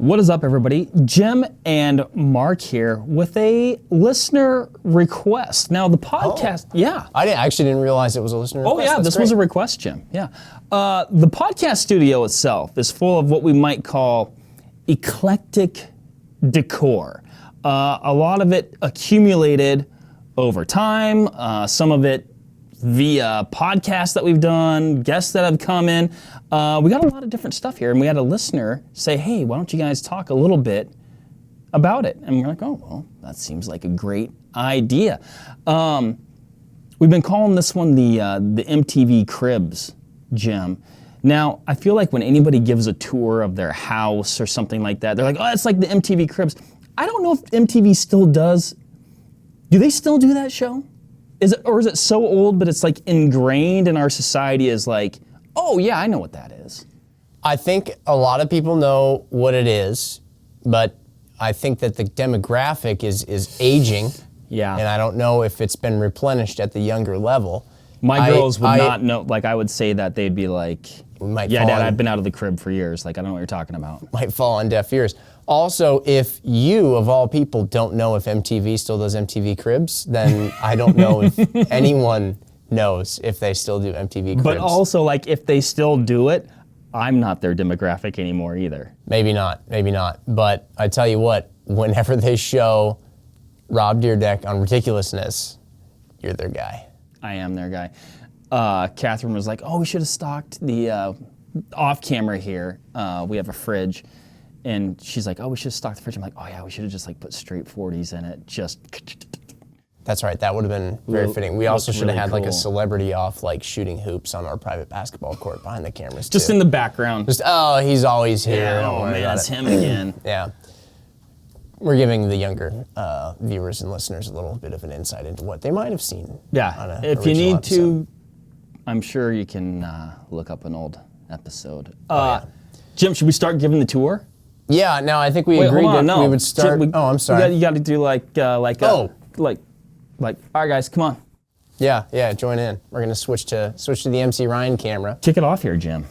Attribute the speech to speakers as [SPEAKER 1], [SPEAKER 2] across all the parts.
[SPEAKER 1] What is up, everybody? Jim and Mark here with a listener request. Now, the podcast,
[SPEAKER 2] I actually didn't realize it was a listener request.
[SPEAKER 1] Oh, yeah, this was a request, Jim. Yeah. The podcast studio itself is full of what we might call eclectic decor. A lot of it accumulated over time, some of it via podcasts that we've done, guests that have come in. We got a lot of different stuff here, and we had a listener say, hey, why don't you guys talk a little bit about it? And we're like, oh, well, that seems like a great idea. We've been calling this one the MTV Cribs, Jim. Now, I feel like when anybody gives a tour of their house or something like that, they're like, oh, it's like the MTV Cribs. I don't know if MTV still does. Do they still do that show? Is it so old, but it's like ingrained in our society as like, oh yeah, I know what that is.
[SPEAKER 2] I think a lot of people know what it is, but I think that the demographic is aging.
[SPEAKER 1] Yeah.
[SPEAKER 2] And I don't know if it's been replenished at the younger level.
[SPEAKER 1] My girls would not know, like I would say that they'd be like, yeah, Dad, I've been out of the crib for years. Like, I don't know what you're talking about.
[SPEAKER 2] Might fall on deaf ears. Also, if you, of all people, don't know if MTV still does MTV Cribs, then I don't know if anyone knows if they still do MTV Cribs.
[SPEAKER 1] But also, like, if they still do it, I'm not their demographic anymore either.
[SPEAKER 2] Maybe not. But I tell you what, whenever they show Rob Dyrdek on Ridiculousness, you're their guy.
[SPEAKER 1] I am their guy. Catherine was like, oh, we should have stocked the off camera here. We have a fridge. And she's like, oh, we should have stocked the fridge. I'm like, oh yeah, we should have just like put straight 40s in it. Just.
[SPEAKER 2] That's right. That would have been very fitting. We also should have had like a celebrity off like shooting hoops on our private basketball court behind the cameras too.
[SPEAKER 1] Just in the background.
[SPEAKER 2] Just, oh, he's always here.
[SPEAKER 1] Yeah, oh man, it's him again.
[SPEAKER 2] Yeah. We're giving the younger viewers and listeners a little bit of an insight into what they might have seen.
[SPEAKER 1] Yeah. If you need to, I'm sure you can look up an old episode. Jim, should we start giving the tour?
[SPEAKER 2] Yeah, no, I think we agreed that we would start. I'm sorry.
[SPEAKER 1] You got to do like, all right, guys, come on.
[SPEAKER 2] Yeah, join in. We're gonna switch to the MC Ryan camera.
[SPEAKER 1] Kick it off here, Jim.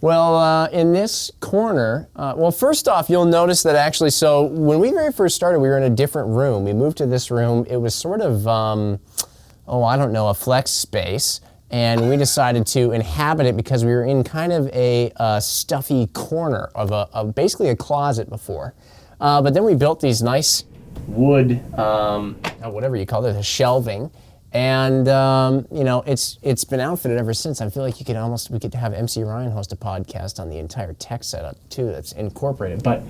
[SPEAKER 2] Well, in this corner, first off, you'll notice that actually, so when we very first started, we were in a different room. We moved to this room. It was sort of, a flex space. And we decided to inhabit it because we were in kind of a stuffy corner of basically a closet before. But then we built these nice wood, whatever you call it, a shelving. And, it's been outfitted ever since. I feel like we could have MC Ryan host a podcast on the entire tech setup too that's incorporated. But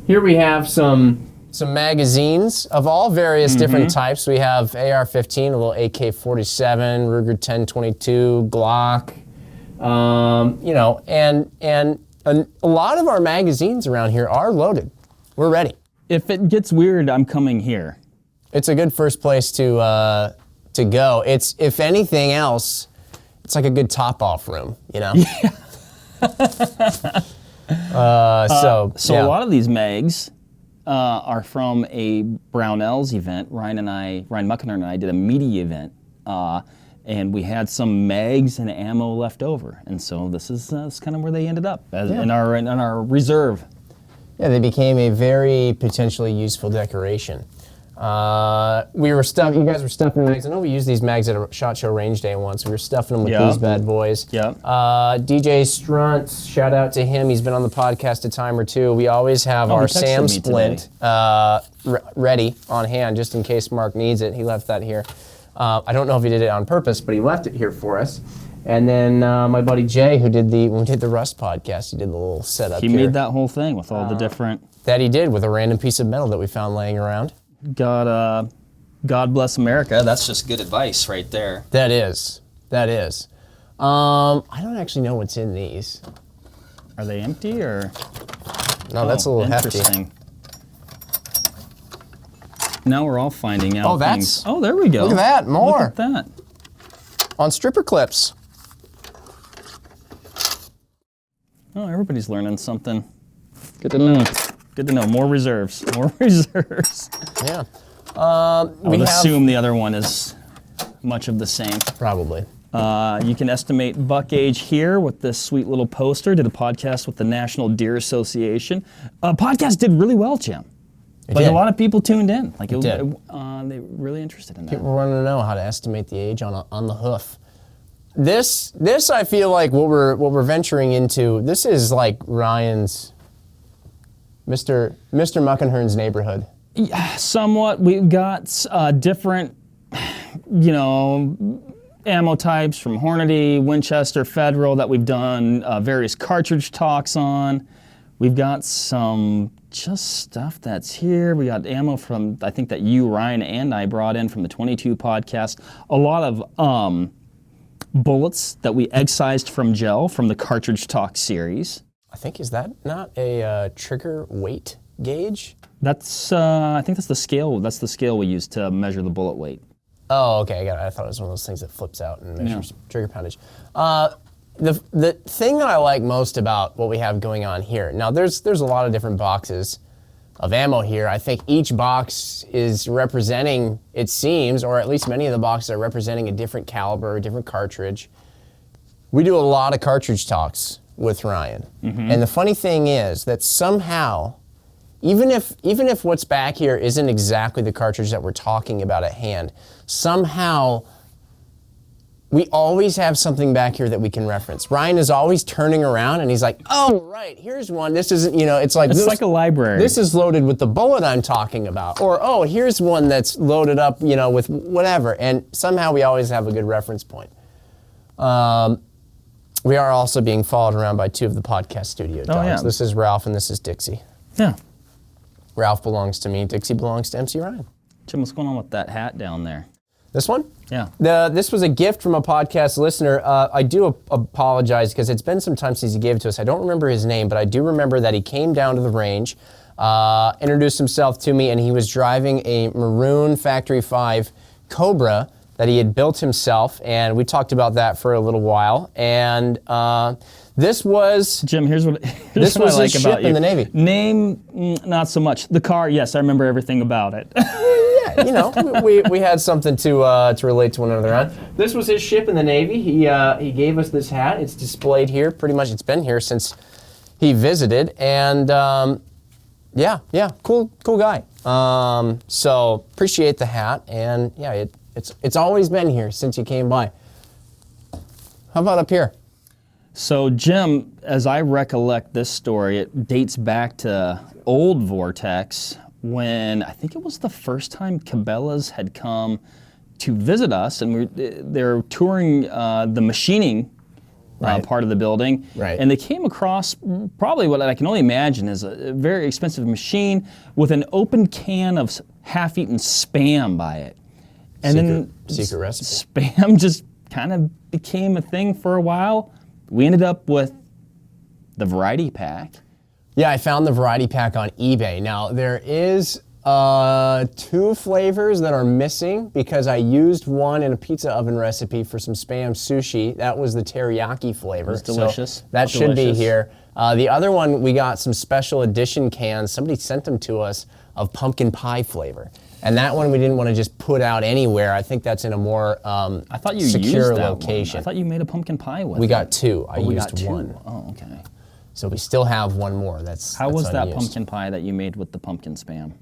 [SPEAKER 2] here we have some magazines of all various different types. We have AR-15, a little AK-47, Ruger 1022, Glock, and a lot of our magazines around here are loaded. We're ready.
[SPEAKER 1] If it gets weird, I'm coming here.
[SPEAKER 2] It's a good first place to go. It's, if anything else, it's like a good top-off room,
[SPEAKER 1] Yeah.
[SPEAKER 2] A
[SPEAKER 1] lot of these mags are from a Brownells event. Ryan Muckner and I did a media event, and we had some mags and ammo left over, and so this is kind of where they ended up in our reserve.
[SPEAKER 2] Yeah, they became a very potentially useful decoration. You guys were stuffing mags. I know we used these mags at a SHOT Show range day once. We were stuffing them with these bad boys.
[SPEAKER 1] Yeah.
[SPEAKER 2] DJ Strunts, shout out to him. He's been on the podcast a time or two. We always have our Sam Splint ready on hand just in case Mark needs it. He left that here. I don't know if he did it on purpose, but he left it here for us. And then my buddy Jay, when we did the Rust podcast, he did the little setup here.
[SPEAKER 1] He made that whole thing with all the different...
[SPEAKER 2] That he did with a random piece of metal that we found laying around.
[SPEAKER 1] God bless America. That's just good advice right there.
[SPEAKER 2] That is. I don't actually know what's in these.
[SPEAKER 1] Are they empty or?
[SPEAKER 2] No, that's a little
[SPEAKER 1] interesting.
[SPEAKER 2] Hefty.
[SPEAKER 1] Now we're all finding out things.
[SPEAKER 2] Oh,
[SPEAKER 1] there we go.
[SPEAKER 2] Look at that, more.
[SPEAKER 1] Look at that.
[SPEAKER 2] On stripper clips.
[SPEAKER 1] Oh, everybody's learning something. Good to know. Good to know. More reserves.
[SPEAKER 2] Yeah.
[SPEAKER 1] I would assume the other one is much of the same.
[SPEAKER 2] Probably.
[SPEAKER 1] You can estimate buck age here with this sweet little poster. Did a podcast with the National Deer Association. Podcast did really well, Jim. Like, a lot of people tuned in. Like, they were really interested in that.
[SPEAKER 2] People want to know how to estimate the age on the hoof. This I feel like what we're venturing into. This is like Ryan's, Mr. Muckenhern's neighborhood.
[SPEAKER 1] Yeah, somewhat. We've got different, ammo types from Hornady, Winchester, Federal that we've done various cartridge talks on. We've got some just stuff that's here. We got ammo from, I think that you, Ryan, and I brought in from the 22 podcast. A lot of bullets that we excised from gel from the cartridge talk series.
[SPEAKER 2] I think, is that not a trigger weight gauge?
[SPEAKER 1] That's, I think that's the scale. That's the scale we use to measure the bullet weight.
[SPEAKER 2] Oh, okay, I got it. I thought it was one of those things that flips out and measures trigger poundage. The thing that I like most about what we have going on here, now there's a lot of different boxes of ammo here. I think each box is representing, it seems, or at least many of the boxes are representing a different caliber, a different cartridge. We do a lot of cartridge talks with Ryan. Mm-hmm. And the funny thing is that somehow, even if what's back here isn't exactly the cartridge that we're talking about at hand, somehow we always have something back here that we can reference. Ryan is always turning around and he's like, oh, right, here's one. This isn't, it's like
[SPEAKER 1] like a library.
[SPEAKER 2] This is loaded with the bullet I'm talking about. Or, oh, here's one that's loaded up, with whatever. And somehow we always have a good reference point. We are also being followed around by two of the podcast studio dogs.
[SPEAKER 1] Yeah.
[SPEAKER 2] This is Ralph and this is Dixie.
[SPEAKER 1] Yeah.
[SPEAKER 2] Ralph belongs to me. Dixie belongs to MC Ryan.
[SPEAKER 1] Jim, what's going on with that hat down there?
[SPEAKER 2] This one?
[SPEAKER 1] Yeah.
[SPEAKER 2] This was a gift from a podcast listener. I do apologize because it's been some time since he gave it to us. I don't remember his name, but I do remember that he came down to the range, introduced himself to me, and he was driving a maroon Factory 5 Cobra that he had built himself, and we talked about that for a little while. And this was...
[SPEAKER 1] Jim, here's what
[SPEAKER 2] this was
[SPEAKER 1] I like
[SPEAKER 2] his
[SPEAKER 1] about
[SPEAKER 2] ship
[SPEAKER 1] you.
[SPEAKER 2] in the Navy.
[SPEAKER 1] Name, not so much. The car, yes, I remember everything about it.
[SPEAKER 2] we had something to relate to one another on. This was his ship in the Navy. He gave us this hat. It's displayed here. Pretty much, it's been here since he visited. And cool guy. So appreciate the hat. And yeah, it's always been here since you came by. How about up here?
[SPEAKER 1] So Jim, as I recollect this story, it dates back to old Vortex, when I think it was the first time Cabela's had come to visit us, and they're touring the machining part of the building.
[SPEAKER 2] Right.
[SPEAKER 1] And they came across probably what I can only imagine is a very expensive machine with an open can of half-eaten Spam by it. And
[SPEAKER 2] secret recipe.
[SPEAKER 1] Spam just kind of became a thing for a while. We ended up with the variety pack.
[SPEAKER 2] Yeah, I found the variety pack on eBay. Now, there is 2 flavors that are missing because I used one in a pizza oven recipe for some Spam sushi. That was the teriyaki flavor.
[SPEAKER 1] It's delicious.
[SPEAKER 2] So that should be here. The other one, we got some special edition cans. Somebody sent them to us of pumpkin pie flavor. And that one we didn't want to just put out anywhere. I think that's in a more
[SPEAKER 1] I thought you
[SPEAKER 2] secure
[SPEAKER 1] used that
[SPEAKER 2] location.
[SPEAKER 1] One. I thought you made a pumpkin pie with it.
[SPEAKER 2] We got 2. I
[SPEAKER 1] we
[SPEAKER 2] used
[SPEAKER 1] got 2.
[SPEAKER 2] one.
[SPEAKER 1] Oh, okay.
[SPEAKER 2] So we still have one more.
[SPEAKER 1] How was that
[SPEAKER 2] unused.
[SPEAKER 1] pumpkin pie that you made with the pumpkin Spam?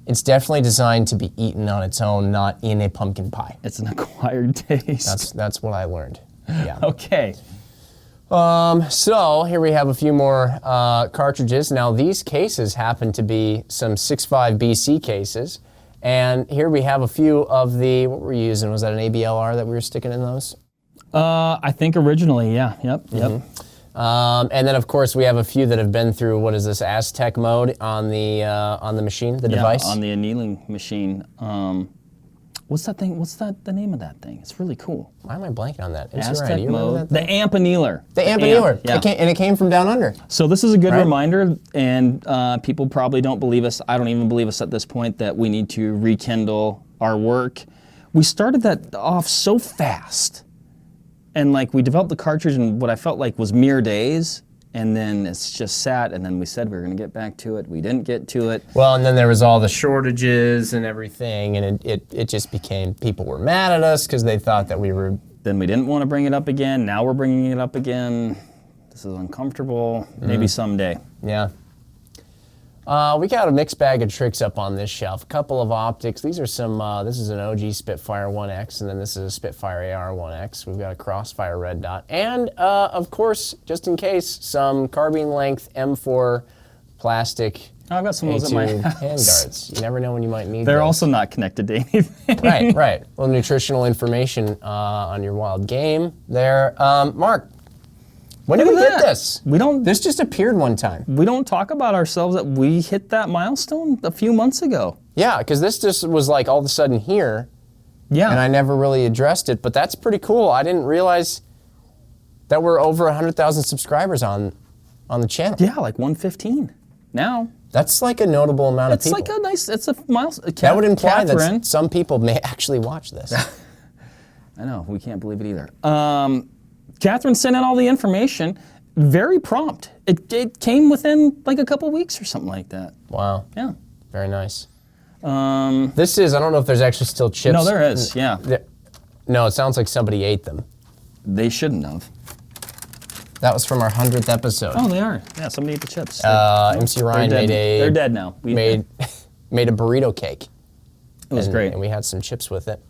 [SPEAKER 2] It's definitely designed to be eaten on its own, not in a pumpkin pie.
[SPEAKER 1] It's an acquired taste.
[SPEAKER 2] That's what I learned. Yeah.
[SPEAKER 1] Okay.
[SPEAKER 2] So here we have a few more cartridges. Now these cases happen to be some 6.5 BC cases. And here we have a few of the, what were we using? Was that an ABLR that we were sticking in those?
[SPEAKER 1] I think originally, yeah. Yep.
[SPEAKER 2] And then of course we have a few that have been through, what is this, Aztec mode on the machine, the device?
[SPEAKER 1] On the annealing machine. What's that thing? What's the name of that thing? It's really cool.
[SPEAKER 2] Why am I blanking on that?
[SPEAKER 1] Aztec mode. The amp annealer.
[SPEAKER 2] The amp annealer.
[SPEAKER 1] Yeah.
[SPEAKER 2] It came from down under.
[SPEAKER 1] So this is a good reminder, and people probably don't believe us. I don't even believe us at this point that we need to rekindle our work. We started that off so fast, and like we developed the cartridge in what I felt like was mere days, and then it's just sat, and then we said we were going to get back to it. We didn't get to it.
[SPEAKER 2] Well, and then there was all the shortages and everything, and it just became, people were mad at us because they thought that we were...
[SPEAKER 1] Then we didn't want to bring it up again. Now we're bringing it up again. This is uncomfortable. Maybe someday.
[SPEAKER 2] Yeah. We got a mixed bag of tricks up on this shelf. A couple of optics. These are some, this is an OG Spitfire 1X, and then this is a Spitfire AR 1X. We've got a Crossfire red dot. And, of course, just in case, some carbine length M4 plastic
[SPEAKER 1] I've got some of those at my house.
[SPEAKER 2] handguards. You never know when you might need
[SPEAKER 1] They're
[SPEAKER 2] those.
[SPEAKER 1] also not connected to anything.
[SPEAKER 2] Right, right. A little nutritional information on your wild game there. Mark, when did we get this? This just appeared one time.
[SPEAKER 1] We don't talk about ourselves that we hit that milestone a few months ago.
[SPEAKER 2] Yeah, because this just was like all of a sudden here.
[SPEAKER 1] Yeah.
[SPEAKER 2] And I never really addressed it, but that's pretty cool. I didn't realize that we're over 100,000 subscribers on the channel.
[SPEAKER 1] Yeah, like 115 now.
[SPEAKER 2] That's like a notable amount of people.
[SPEAKER 1] It's like a nice, it's a milestone.
[SPEAKER 2] That would imply that some people may actually watch this.
[SPEAKER 1] I know, we can't believe it either. Catherine sent in all the information, very prompt. It came within like a couple weeks or something like that.
[SPEAKER 2] Wow.
[SPEAKER 1] Yeah.
[SPEAKER 2] Very nice. This is, I don't know if there's actually still chips.
[SPEAKER 1] No, there is, yeah.
[SPEAKER 2] No, it sounds like somebody ate them.
[SPEAKER 1] They shouldn't have.
[SPEAKER 2] That was from our 100th episode.
[SPEAKER 1] Oh, they are. Yeah, somebody ate the chips.
[SPEAKER 2] MC Ryan
[SPEAKER 1] They're dead now.
[SPEAKER 2] Made a burrito cake.
[SPEAKER 1] It was great.
[SPEAKER 2] And we had some chips with it.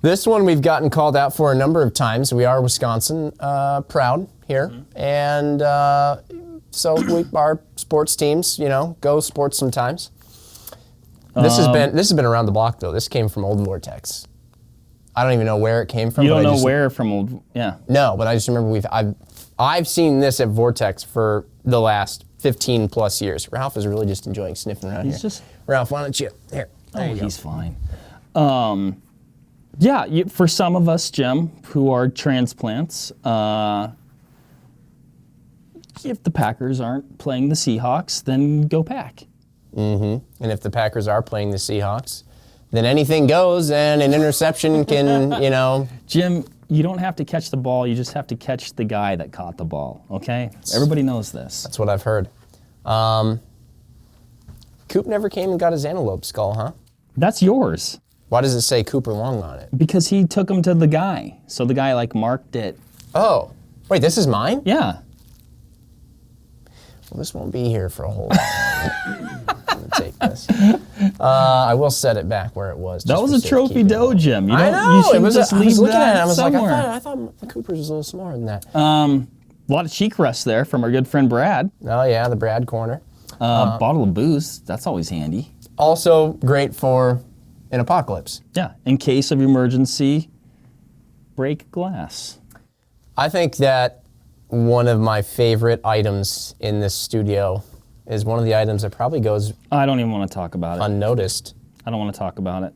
[SPEAKER 2] This one we've gotten called out for a number of times. We are Wisconsin proud here. And so our sports teams, go sports sometimes. This has been around the block though. This came from old Vortex. I don't even know where it came from.
[SPEAKER 1] You don't know where from old, yeah.
[SPEAKER 2] No, but I just remember I've seen this at Vortex for the last 15 plus years. Ralph is really just enjoying sniffing around here. Ralph, why don't you, here.
[SPEAKER 1] He's fine. Yeah, for some of us, Jim, who are transplants, if the Packers aren't playing the Seahawks, then go Pack.
[SPEAKER 2] And if the Packers are playing the Seahawks, then anything goes, and an interception can,
[SPEAKER 1] Jim, you don't have to catch the ball. You just have to catch the guy that caught the ball, okay? Everybody knows this.
[SPEAKER 2] That's what I've heard. Coop never came and got his antelope skull, huh?
[SPEAKER 1] That's yours.
[SPEAKER 2] Why does it say Cooper Long on it?
[SPEAKER 1] Because he took him to the guy. So the guy, marked it.
[SPEAKER 2] Oh. Wait, this is mine?
[SPEAKER 1] Yeah.
[SPEAKER 2] Well, this won't be here for a whole while. I'm going to take this. I will set it back where it was.
[SPEAKER 1] That was a trophy dough, Jim.
[SPEAKER 2] I know.
[SPEAKER 1] You just leave
[SPEAKER 2] looking at it. I was
[SPEAKER 1] somewhere.
[SPEAKER 2] like, I thought the Cooper's was a little smaller than that.
[SPEAKER 1] A lot of cheek rest there from our good friend Brad.
[SPEAKER 2] Oh, yeah, the Brad corner.
[SPEAKER 1] Bottle of booze. That's always handy.
[SPEAKER 2] Also great for an apocalypse.
[SPEAKER 1] Yeah. In case of emergency, break glass.
[SPEAKER 2] I think that one of my favorite items in this studio is one of the items that probably goes
[SPEAKER 1] I don't even want to talk about it.
[SPEAKER 2] Unnoticed.
[SPEAKER 1] I don't want to talk about it.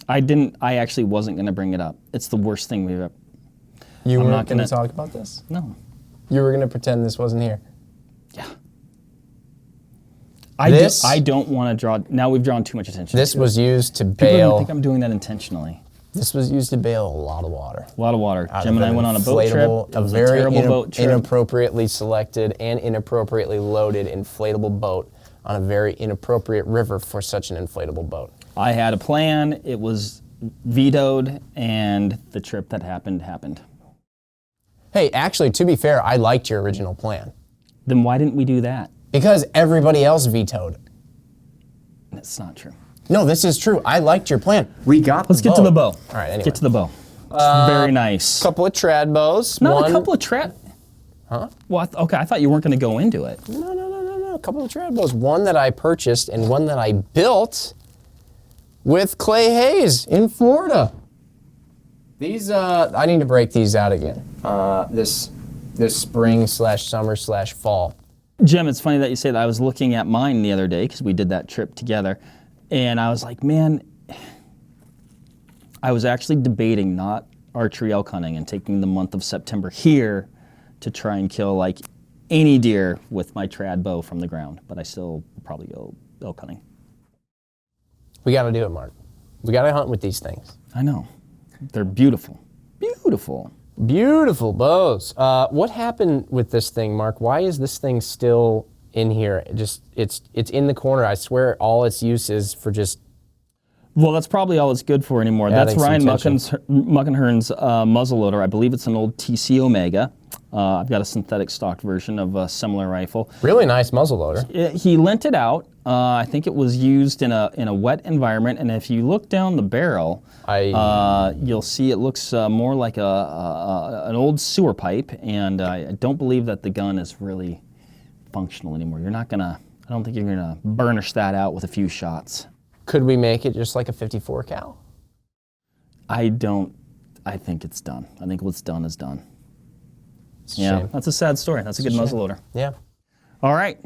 [SPEAKER 1] I actually wasn't going to bring it up. It's the worst thing we've ever...
[SPEAKER 2] You weren't going to talk about this?
[SPEAKER 1] No.
[SPEAKER 2] You were going to pretend this wasn't here?
[SPEAKER 1] Yeah. I don't want to draw... Now we've drawn too much attention.
[SPEAKER 2] This was used to
[SPEAKER 1] People
[SPEAKER 2] bail...
[SPEAKER 1] don't think I'm doing that intentionally.
[SPEAKER 2] This was used to bail a lot of water.
[SPEAKER 1] A lot of water. Jim and I went on a boat trip. It was a terrible boat trip.
[SPEAKER 2] Inappropriately selected and inappropriately loaded inflatable boat on a very inappropriate river for such an inflatable boat.
[SPEAKER 1] I had a plan. It was vetoed, and the trip that happened.
[SPEAKER 2] Hey, actually, to be fair, I liked your original plan.
[SPEAKER 1] Then why didn't we do that?
[SPEAKER 2] Because everybody else vetoed.
[SPEAKER 1] That's not true.
[SPEAKER 2] No, this is true. I liked your plan. We got
[SPEAKER 1] Let's get to the bow.
[SPEAKER 2] All right, anyway.
[SPEAKER 1] Get to the bow. It's very nice.
[SPEAKER 2] Couple of trad bows.
[SPEAKER 1] Not a couple of trad...
[SPEAKER 2] Huh?
[SPEAKER 1] Well, okay, I thought you weren't going to go into it.
[SPEAKER 2] No. A couple of trad bows. One that I purchased and one that I built with Clay Hayes in Florida. These, I need to break these out again. This spring/summer/fall.
[SPEAKER 1] Jim, it's funny that you say that. I was looking at mine the other day because we did that trip together. And I was like, man, I was actually debating not archery elk hunting and taking the month of September here to try and kill any deer with my trad bow from the ground. But I still will probably go elk hunting.
[SPEAKER 2] We got to do it, Mark. We got to hunt with these things.
[SPEAKER 1] I know. They're beautiful. Beautiful.
[SPEAKER 2] Beautiful bows. What happened with this thing, Mark? Why is this thing still in here? It's in the corner. I swear all its use is for just...
[SPEAKER 1] Well, that's probably all it's good for anymore. That's Ryan Muckenhern's muzzleloader. I believe it's an old TC Omega. I've got a synthetic stock version of a similar rifle.
[SPEAKER 2] Really nice muzzleloader.
[SPEAKER 1] He lent it out. I think it was used in a wet environment, and if you look down the barrel, you'll see it looks more like an old sewer pipe, and I don't believe that the gun is really functional anymore. I don't think you're gonna burnish that out with a few shots.
[SPEAKER 2] Could we make it just like a 54 cal?
[SPEAKER 1] I think it's done. I think what's done is done.
[SPEAKER 2] Shame.
[SPEAKER 1] That's a sad story. That's a good muzzleloader.
[SPEAKER 2] Yeah.
[SPEAKER 1] All right.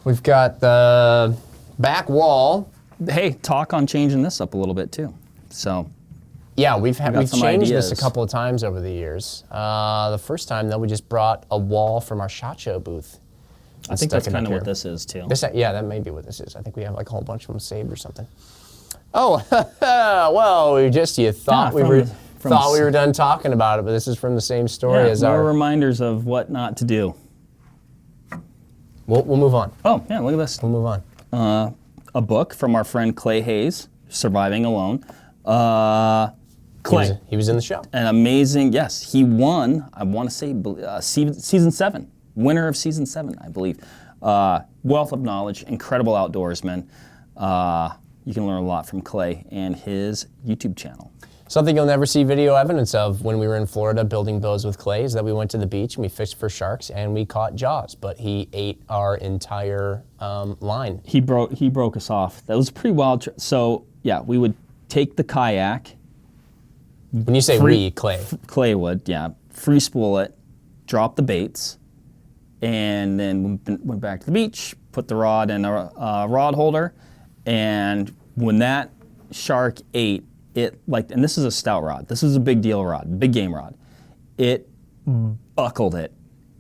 [SPEAKER 2] We've got the back wall.
[SPEAKER 1] Hey, talk on changing this up a little bit too. So.
[SPEAKER 2] Yeah, we've changed
[SPEAKER 1] ideas.
[SPEAKER 2] this a couple of times over the years. The first time though, we just brought a wall from our SHOT Show booth.
[SPEAKER 1] I think that's kind of what this is too.
[SPEAKER 2] Yeah, that may be what this is. I think we have like a whole bunch of them saved or something. Oh, well, you thought we were done talking about it, but this is from the same story as
[SPEAKER 1] more reminders of what not to do.
[SPEAKER 2] We'll move on.
[SPEAKER 1] Oh, yeah, look at this.
[SPEAKER 2] We'll move on.
[SPEAKER 1] A book from our friend Clay Hayes, Surviving Alone. Clay.
[SPEAKER 2] He was in the show.
[SPEAKER 1] An amazing, yes, he won, I want to say, season 7. Winner of season 7, I believe. Wealth of knowledge, incredible outdoorsman. You can learn a lot from Clay and his YouTube channel.
[SPEAKER 2] Something you'll never see video evidence of when we were in Florida building bows with Clay is that we went to the beach and we fished for sharks and we caught jaws, but he ate our entire line.
[SPEAKER 1] He broke us off. That was a pretty wild trip. So yeah, we would take the kayak.
[SPEAKER 2] When you say Clay.
[SPEAKER 1] Clay would, yeah. Free spool it, drop the baits, and then went back to the beach, put the rod in a rod holder, and when that shark ate, and this is a stout rod. This is a big deal rod, big game rod. It buckled it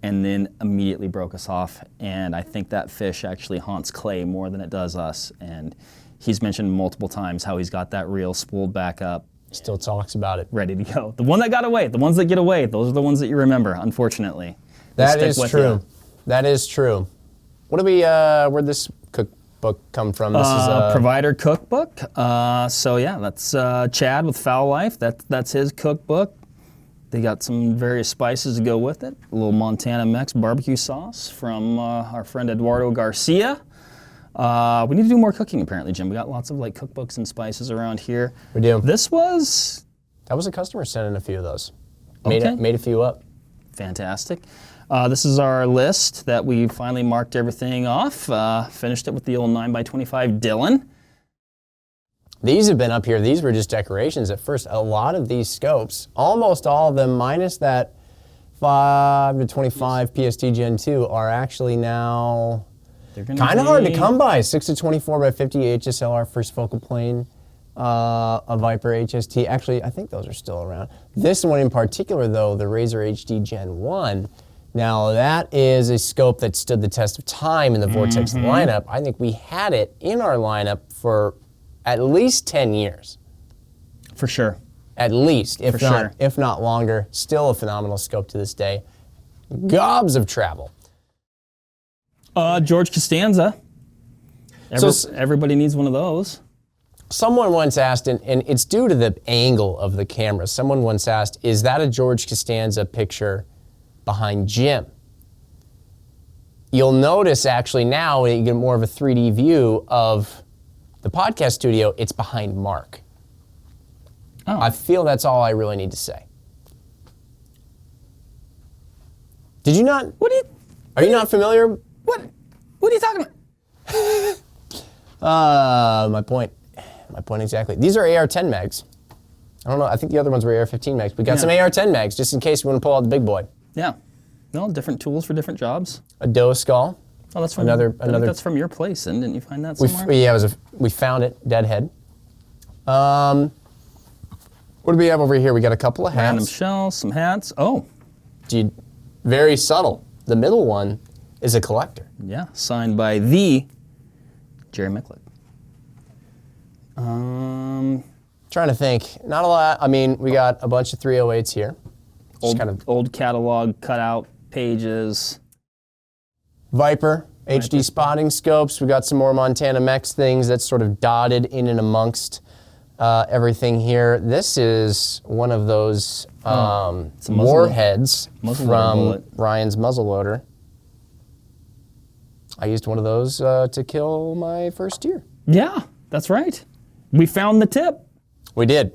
[SPEAKER 1] and then immediately broke us off. And I think that fish actually haunts Clay more than it does us. And he's mentioned multiple times how he's got that reel spooled back up.
[SPEAKER 2] Still talks about it.
[SPEAKER 1] Ready to go. The one that got away, the ones that get away, those are the ones that you remember, unfortunately.
[SPEAKER 2] That is true. That is true. What do we, where'd this cookbook come from? This is a
[SPEAKER 1] Provider Cookbook. So yeah, that's Chad with Foul Life. That's his cookbook. They got some various spices to go with it. A little Montana Mex barbecue sauce from our friend Eduardo Garcia. We need to do more cooking apparently, Jim. We got lots of like cookbooks and spices around here.
[SPEAKER 2] We do.
[SPEAKER 1] That was
[SPEAKER 2] a customer sending a few of those.
[SPEAKER 1] Okay.
[SPEAKER 2] Made a few up.
[SPEAKER 1] Fantastic. This is our list that we finally marked everything off. Finished it with the old 9x25 Dillon.
[SPEAKER 2] These have been up here. These were just decorations at first. A lot of these scopes, almost all of them, minus that 5 to 25 PST Gen 2, are actually now kind of hard to come by. 6 to 24 by 50 HSLR first focal plane, a Viper HST. Actually, I think those are still around. This one in particular, though, the Razor HD Gen 1. Now, that is a scope that stood the test of time in the Vortex lineup. I think we had it in our lineup for at least 10 years.
[SPEAKER 1] For sure.
[SPEAKER 2] At least, if not longer. Still a phenomenal scope to this day. Gobs of travel.
[SPEAKER 1] George Costanza. Everybody needs one of those.
[SPEAKER 2] Someone once asked, and it's due to the angle of the camera, someone once asked, is that a George Costanza picture behind Jim? You'll notice actually now when you get more of a 3D view of the podcast studio, it's behind Mark.
[SPEAKER 1] Oh.
[SPEAKER 2] I feel that's all I really need to say. Did you not? Are you not familiar?
[SPEAKER 1] What are you talking about?
[SPEAKER 2] My point exactly. These are AR-10 mags. I don't know, I think the other ones were AR-15 mags. We got some AR-10 mags just in case you want to pull out the big boy.
[SPEAKER 1] Yeah. No, different tools for different jobs.
[SPEAKER 2] A doe skull.
[SPEAKER 1] Oh, that's from another. That's from your place, and didn't you find that somewhere?
[SPEAKER 2] We found it, dead head. What do we have over here? We got a couple of hats.
[SPEAKER 1] Random shells, some hats. Oh.
[SPEAKER 2] Very subtle. The middle one is a collector.
[SPEAKER 1] Yeah, signed by the Jerry Micklick.
[SPEAKER 2] Trying to think. Not a lot. I mean, we got a bunch of 308s here.
[SPEAKER 1] old catalog cutout pages.
[SPEAKER 2] Viper, HD spotting scopes. We got some more Montana Mex things that's sort of dotted in and amongst everything here. This is one of those warheads from Ryan's muzzleloader. I used one of those to kill my first deer.
[SPEAKER 1] Yeah, that's right. We found the tip.
[SPEAKER 2] We did.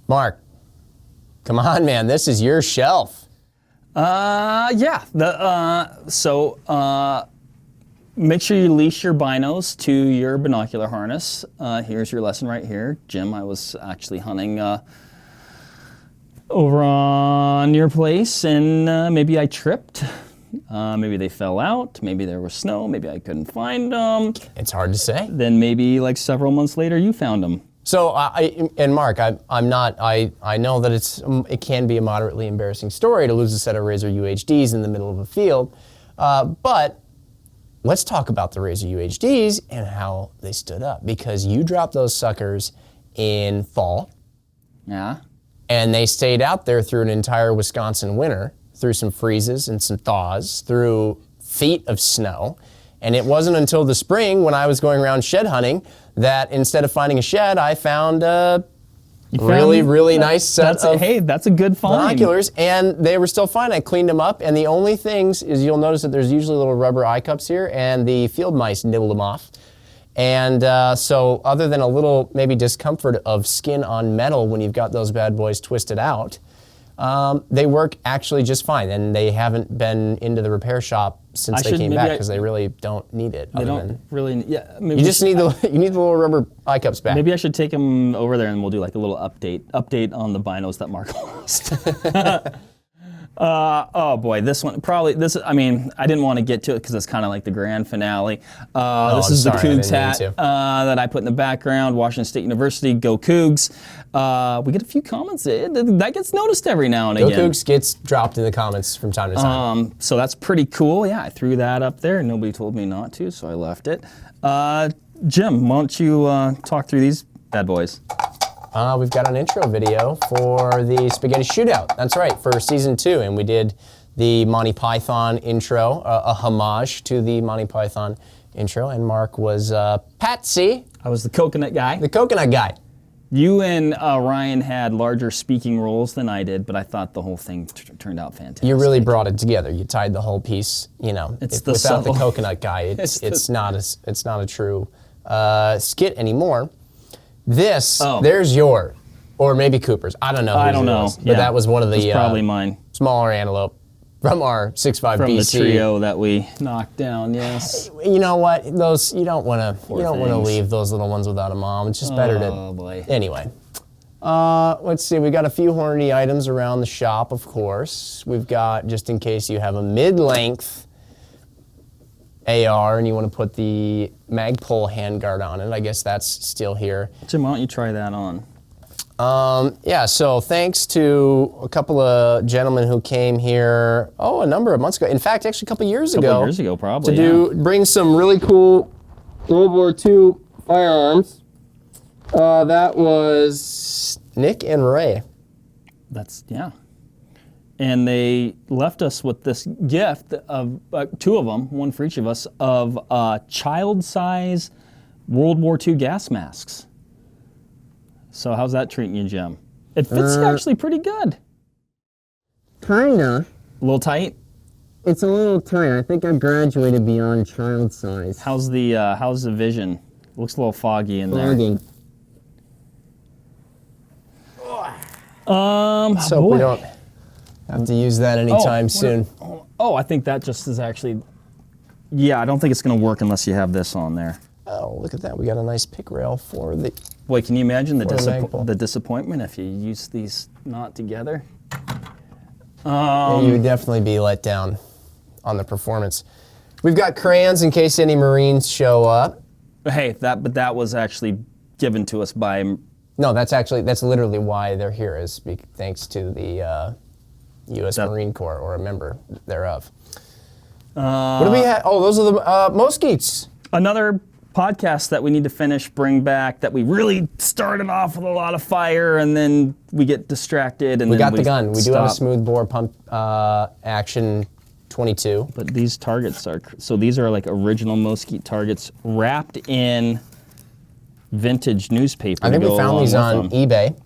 [SPEAKER 2] Mark, come on, man. This is your shelf.
[SPEAKER 1] Yeah. Make sure you leash your binos to your binocular harness. Here's your lesson right here. Jim, I was actually hunting over on your place, and maybe I tripped. Maybe they fell out. Maybe there was snow. Maybe I couldn't find them.
[SPEAKER 2] It's hard to say.
[SPEAKER 1] Then maybe like several months later, you found them.
[SPEAKER 2] So, Mark, I know that it can be a moderately embarrassing story to lose a set of Razor UHDs in the middle of a field, but let's talk about the Razor UHDs and how they stood up, because you dropped those suckers in fall.
[SPEAKER 1] Yeah.
[SPEAKER 2] And they stayed out there through an entire Wisconsin winter, through some freezes and some thaws, through feet of snow. And it wasn't until the spring, when I was going around shed hunting, that instead of finding a shed, I found a really nice set of
[SPEAKER 1] that's a good find.
[SPEAKER 2] Binoculars, and they were still fine. I cleaned them up, and the only things is you'll notice that there's usually little rubber eye cups here, and the field mice nibbled them off. And so other than a little maybe discomfort of skin on metal when you've got those bad boys twisted out, they work actually just fine, and they haven't been into the repair shop since they came back, because they really don't need it.
[SPEAKER 1] They don't really. Yeah, maybe
[SPEAKER 2] you just need the little rubber eye cups back.
[SPEAKER 1] Maybe I should take them over there, and we'll do like a little update on the binos that Mark lost. Oh boy, this one probably I mean, I didn't want to get to it because it's kind of like the grand finale. This is the Cougs hat that I put in the background. Washington State University, go Cougs. We get a few comments. That gets noticed every now and again.
[SPEAKER 2] Go Cougs gets dropped in the comments from time to time.
[SPEAKER 1] So that's pretty cool. Yeah, I threw that up there. Nobody told me not to, so I left it. Jim, why don't you talk through these bad boys?
[SPEAKER 2] We've got an intro video for the Spaghetti Shootout. That's right, for season 2, and we did the Monty Python intro, a homage to the Monty Python intro, and Mark was Patsy.
[SPEAKER 1] I was the coconut guy.
[SPEAKER 2] The coconut guy.
[SPEAKER 1] You and Ryan had larger speaking roles than I did, but I thought the whole thing turned out fantastic.
[SPEAKER 2] You really brought it together. You tied the whole piece. You know, without the coconut guy, it's not a true skit anymore. There's your, or maybe Cooper's. I don't know.
[SPEAKER 1] I don't know.
[SPEAKER 2] But that was one of the
[SPEAKER 1] probably mine.
[SPEAKER 2] Smaller antelope from our 6.5
[SPEAKER 1] from
[SPEAKER 2] BC.
[SPEAKER 1] The trio that we knocked down. Yes.
[SPEAKER 2] You know what? Those you don't want to leave those little ones without a mom. It's just better to.
[SPEAKER 1] Oh boy.
[SPEAKER 2] Anyway, let's see. We got a few Hornady items around the shop, of course. We've got, just in case you have a mid-length AR and you want to put the Magpul handguard on it. I guess that's still here.
[SPEAKER 1] Jim, why don't you try that on?
[SPEAKER 2] Yeah, so thanks to a couple of gentlemen who came here, a number of months ago. In fact, actually a couple years ago.
[SPEAKER 1] Probably.
[SPEAKER 2] To bring some really cool World War II firearms. That was Nick and Ray.
[SPEAKER 1] Yeah. And they left us with this gift of 2 of them, one for each of us, of child-size World War II gas masks. So how's that treating you, Jim? It fits you actually pretty good.
[SPEAKER 3] Kinda.
[SPEAKER 1] A little tight?
[SPEAKER 3] It's a little tight. I think I've graduated beyond child size.
[SPEAKER 1] How's the vision? Looks a little foggy in there.
[SPEAKER 2] So we don't have to use that anytime soon.
[SPEAKER 1] I think that just is actually, I don't think it's going to work unless you have this on there.
[SPEAKER 2] Oh, look at that. We got a nice pick rail for the...
[SPEAKER 1] Boy, can you imagine the disappointment if you use these not together?
[SPEAKER 2] You would definitely be let down on the performance. We've got crayons in case any Marines show up.
[SPEAKER 1] Hey, that was actually given to us by...
[SPEAKER 2] No, that's literally why they're here, is thanks to the U.S. Marine Corps, or a member thereof. What do we have? Oh, those are the Mosquits.
[SPEAKER 1] Another podcasts that we need to finish, bring back, that we really started off with a lot of fire, and then we get distracted. And
[SPEAKER 2] We
[SPEAKER 1] then
[SPEAKER 2] got the gun. We do have a
[SPEAKER 1] stop.
[SPEAKER 2] smooth bore pump action 22.
[SPEAKER 1] But these targets are, so these are like original Mesquite targets wrapped in vintage newspaper.
[SPEAKER 2] I think
[SPEAKER 1] to
[SPEAKER 2] we
[SPEAKER 1] go
[SPEAKER 2] found
[SPEAKER 1] along
[SPEAKER 2] these
[SPEAKER 1] with
[SPEAKER 2] on
[SPEAKER 1] them.
[SPEAKER 2] eBay.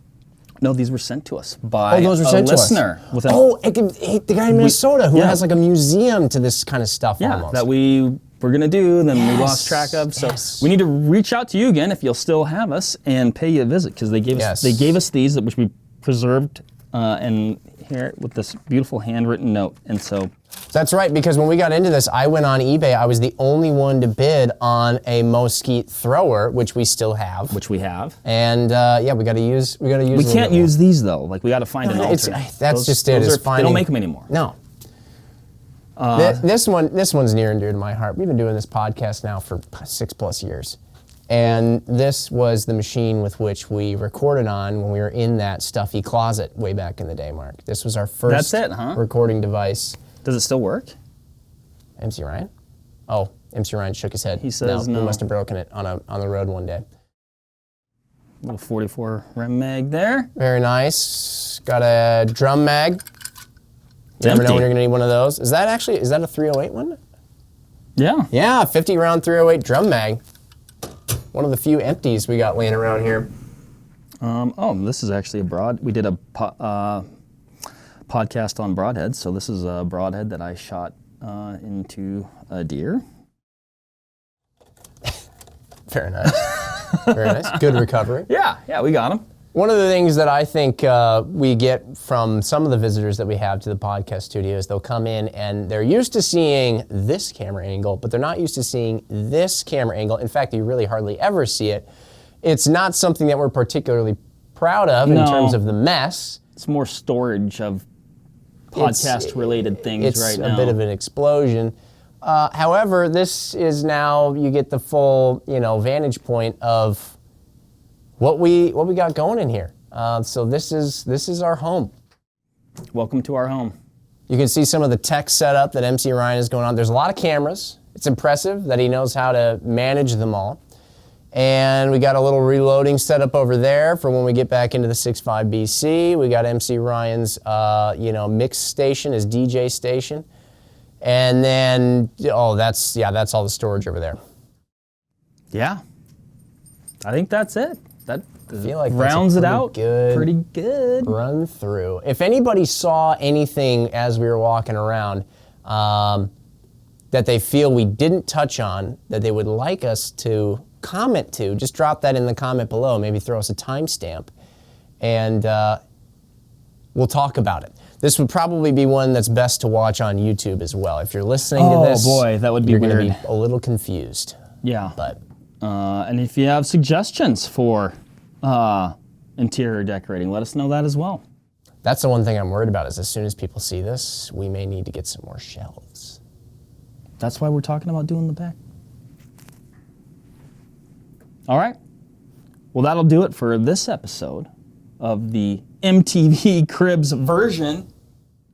[SPEAKER 1] No, these were sent to us by
[SPEAKER 2] Those were
[SPEAKER 1] a
[SPEAKER 2] sent to us.
[SPEAKER 1] listener. With an,
[SPEAKER 2] The guy in Minnesota who
[SPEAKER 1] yeah.
[SPEAKER 2] has like a museum to this kind of stuff
[SPEAKER 1] yeah,
[SPEAKER 2] almost.
[SPEAKER 1] that we were gonna do, then we
[SPEAKER 2] Yes,
[SPEAKER 1] lost track of. So
[SPEAKER 2] yes.
[SPEAKER 1] we need to reach out to you again if you'll still have us and pay you a visit, because they gave us these, which we preserved and here with this beautiful handwritten note. And so
[SPEAKER 2] That's right, because when we got into this, I went on eBay. I was the only one to bid on a Mesquite thrower, which we still have.
[SPEAKER 1] which we have.
[SPEAKER 2] And we got to use. We
[SPEAKER 1] We can't use these though. Like we got to find an alternate.
[SPEAKER 2] That's just it. Is
[SPEAKER 1] They
[SPEAKER 2] finding,
[SPEAKER 1] don't make them anymore.
[SPEAKER 2] No. This one's near and dear to my heart. We've been doing this podcast now for 6+ years. And this was the machine with which we recorded on when we were in that stuffy closet way back in the day, Mark. This was our first
[SPEAKER 1] That's it, huh?
[SPEAKER 2] recording device.
[SPEAKER 1] Does it still work?
[SPEAKER 2] MC Ryan? Oh, MC Ryan shook his head.
[SPEAKER 1] He says
[SPEAKER 2] He
[SPEAKER 1] no.
[SPEAKER 2] must have broken it on the road one day.
[SPEAKER 1] Little 44 rem mag there.
[SPEAKER 2] Very nice. Got a drum mag. You never know
[SPEAKER 1] Empty.
[SPEAKER 2] when you're going to need one of those. Is that a 308 one?
[SPEAKER 1] Yeah.
[SPEAKER 2] Yeah, 50 round 308 drum mag. One of the few empties we got laying around here.
[SPEAKER 1] This is actually we did a podcast on broadheads. So this is a broadhead that I shot into a deer.
[SPEAKER 2] Very nice. Very nice. Good recovery.
[SPEAKER 1] Yeah, we got him.
[SPEAKER 2] One of the things that I think we get from some of the visitors that we have to the podcast studio is they'll come in and they're used to seeing this camera angle, but they're not used to seeing this camera angle. In fact, you really hardly ever see it. It's not something that we're particularly proud of in
[SPEAKER 1] No.
[SPEAKER 2] terms of the mess.
[SPEAKER 1] It's more storage of podcast-related things right now.
[SPEAKER 2] It's a bit of an explosion. However, this is now, you get the full, vantage point of what we got going in here. So this is our home.
[SPEAKER 1] Welcome to our home.
[SPEAKER 2] You can see some of the tech setup that MC Ryan is going on. There's a lot of cameras. It's impressive that he knows how to manage them all. And we got a little reloading setup over there for when we get back into the 6.5 BC. We got MC Ryan's, mix station, his DJ station. And then, that's all the storage over there.
[SPEAKER 1] Yeah. I think that's it. That
[SPEAKER 2] feel like that's a
[SPEAKER 1] rounds it
[SPEAKER 2] pretty
[SPEAKER 1] out
[SPEAKER 2] good
[SPEAKER 1] pretty good.
[SPEAKER 2] Run through. If anybody saw anything as we were walking around that they feel we didn't touch on, that they would like us to comment to, just drop that in the comment below. Maybe throw us a timestamp, and we'll talk about it. This would probably be one that's best to watch on YouTube as well. If you're listening to this,
[SPEAKER 1] boy, that would be
[SPEAKER 2] you're going to
[SPEAKER 1] weird.
[SPEAKER 2] be a little confused.
[SPEAKER 1] Yeah.
[SPEAKER 2] But
[SPEAKER 1] And if you have suggestions for interior decorating, let us know that as well.
[SPEAKER 2] that's the one thing I'm worried about, is as soon as people see this, we may need to get some more shelves.
[SPEAKER 1] That's why we're talking about doing the back. All right. Well, that'll do it for this episode of the MTV Cribs version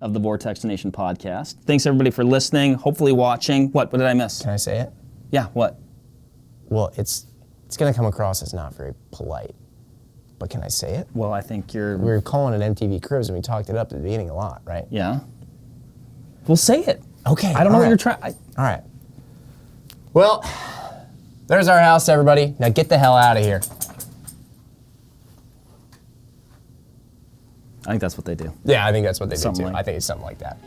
[SPEAKER 1] of the Vortex Nation podcast. Thanks everybody for listening, hopefully watching. What did I miss?
[SPEAKER 2] Can I say it?
[SPEAKER 1] Yeah, what?
[SPEAKER 2] Well, it's going to come across as not very polite, but can I say it?
[SPEAKER 1] Well, I think
[SPEAKER 2] We
[SPEAKER 1] you're,
[SPEAKER 2] were calling it MTV Cribs, and we talked it up at the beginning a lot, right?
[SPEAKER 1] yeah. Well, say it.
[SPEAKER 2] Okay.
[SPEAKER 1] I don't know
[SPEAKER 2] all
[SPEAKER 1] what
[SPEAKER 2] right.
[SPEAKER 1] you're trying.
[SPEAKER 2] All right. Well, there's our house, everybody. Now get the hell out of here.
[SPEAKER 1] I think that's what they do.
[SPEAKER 2] Yeah, I think that's what they do
[SPEAKER 1] Something
[SPEAKER 2] too.
[SPEAKER 1] like-
[SPEAKER 2] I think it's something like that.